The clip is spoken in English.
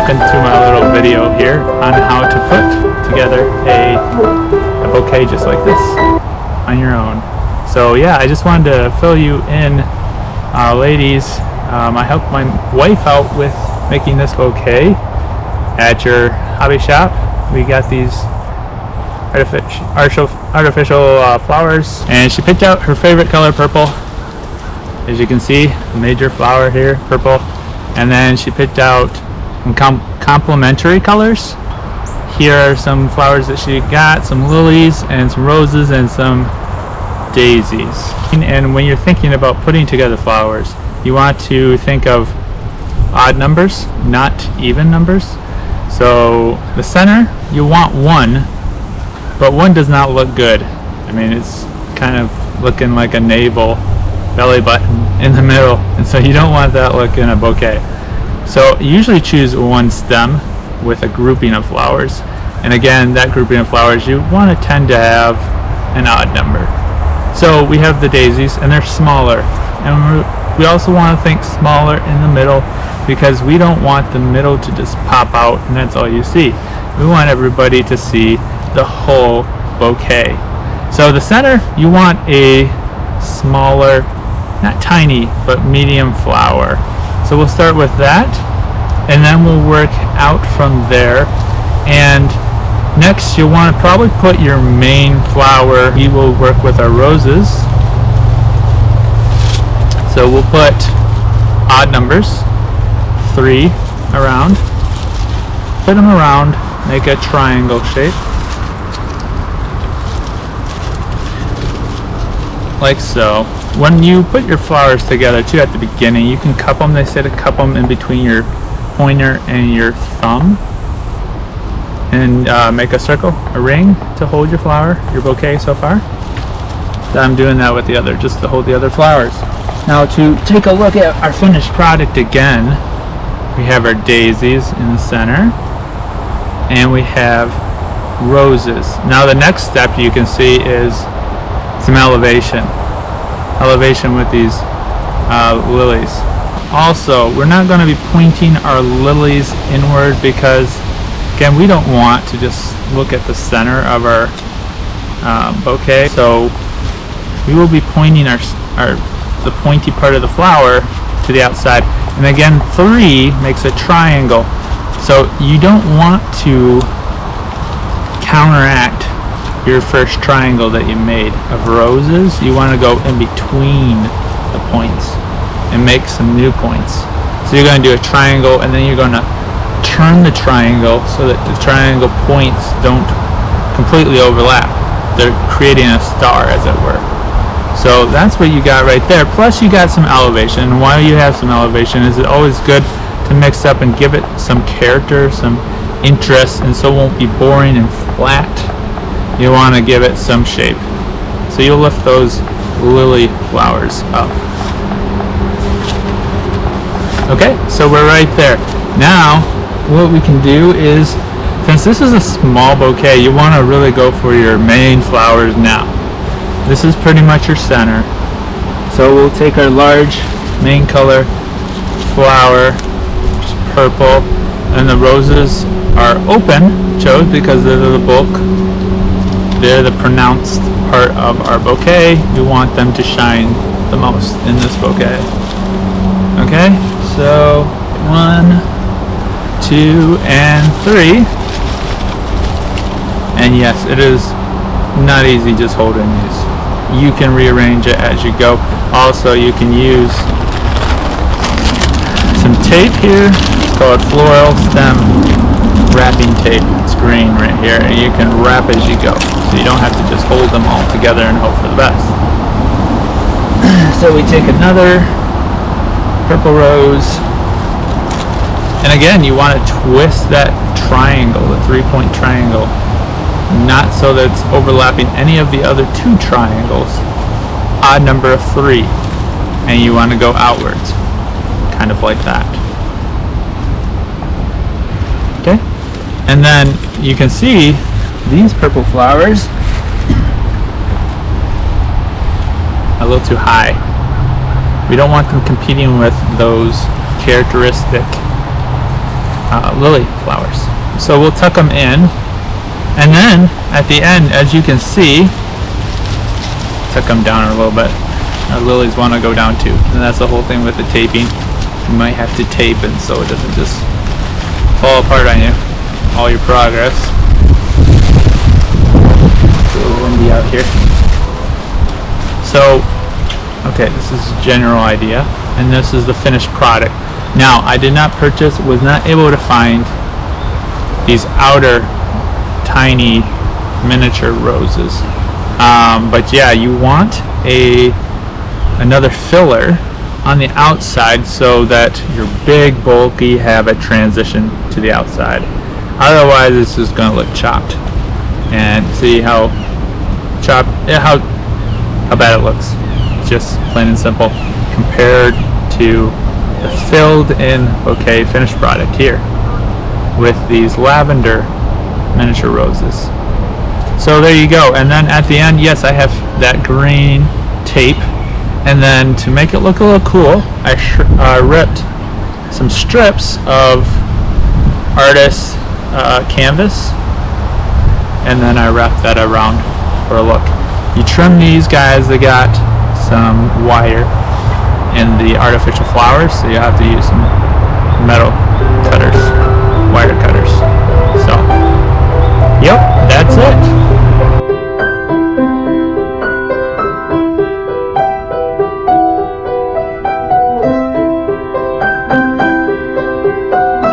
welcome to my little video here on how to put together a bouquet just like this on your own. So yeah, I just wanted to fill you in, ladies. I helped my wife out with making this bouquet at your hobby shop. We got these artificial flowers, and she picked out her favorite color, purple. As you can see, major flower here, purple. And then she picked out some complementary colors. Here are some flowers that she got, some lilies and some roses and some daisies. And when you're thinking about putting together flowers, you want to think of odd numbers, not even numbers. So the center, you want 1, but 1 does not look good. I mean, it's kind of looking like a navel belly button in the middle, and so you don't want that look in a bouquet. So you usually choose 1 stem with a grouping of flowers, and again, that grouping of flowers you want to tend to have an odd number. So we have the daisies, and they're smaller, and we also want to think smaller in the middle, because we don't want the middle to just pop out and that's all you see. We want everybody to see the whole bouquet. So the center, you want a smaller, not tiny, but medium flower. So we'll start with that, and then we'll work out from there. And next, you'll want to probably put your main flower. We will work with our roses. So we'll put odd numbers, 3 around. Put them around, make a triangle shape. Like so. When you put your flowers together too at the beginning, you can cup them. They say to cup them in between your pointer and your thumb, and make a circle, a ring to hold your flower, your bouquet so far. So I'm doing that with the other, just to hold the other flowers. Now to take a look at our finished product again, we have our daisies in the center, and we have roses. Now the next step you can see is some elevation with these lilies. Also, we're not going to be pointing our lilies inward, because again, we don't want to just look at the center of our bouquet. So we will be pointing the pointy part of the flower to the outside. And again, 3 makes a triangle. So you don't want to counteract your first triangle that you made of roses. You want to go in between the points and make some new points. So you're going to do a triangle, and then you're going to turn the triangle so that the triangle points don't completely overlap. They're creating a star, as it were. So that's what you got right there. Plus you got some elevation. And while you have some elevation, is it always good to mix up and give it some character, some interest, and so it won't be boring and flat. You want to give it some shape. So you'll lift those lily flowers up. Okay, so we're right there. Now, what we can do is, since this is a small bouquet, you want to really go for your main flowers now. This is pretty much your center. So we'll take our large main color flower, which is purple, and the roses are open, chose because they're the bulk. They're the pronounced part of our bouquet. We want them to shine the most in this bouquet. Okay, so 1, 2, and 3. And yes, it is not easy just holding these. You can rearrange it as you go. Also, you can use some tape here. It's called Floral stem wrapping tape. It's green right here, and you can wrap as you go, so you don't have to just hold them all together and hope for the best. So we take another purple rose, and again, you want to twist that triangle, the 3-point triangle, not so that it's overlapping any of the other 2 triangles. Odd number of 3, and you want to go outwards, kind of like that. Okay, and then you can see these purple flowers a little too high. We don't want them competing with those characteristic lily flowers. So we'll tuck them in, and then at the end, as you can see, tuck them down a little bit. Our lilies want to go down too, and that's the whole thing with the taping. You might have to tape it so it doesn't just fall apart on you, all your progress. It's a little windy out here. So, okay, this is a general idea, and this is the finished product. Now, I did not purchase, was not able to find these outer tiny miniature roses. But yeah, you want another filler on the outside so that your big bulky have a transition to the outside. Otherwise, it's just going to look chopped. And see how chopped, how bad it looks. Just plain and simple compared to the filled in bouquet finished product here with these lavender miniature roses. So there you go. And then at the end, yes, I have that green tape, and then to make it look a little cool, I ripped some strips of artist canvas, and then I wrapped that around for a look. You trim these guys, they got some wire in the artificial flowers, so you have to use some metal cutters, wire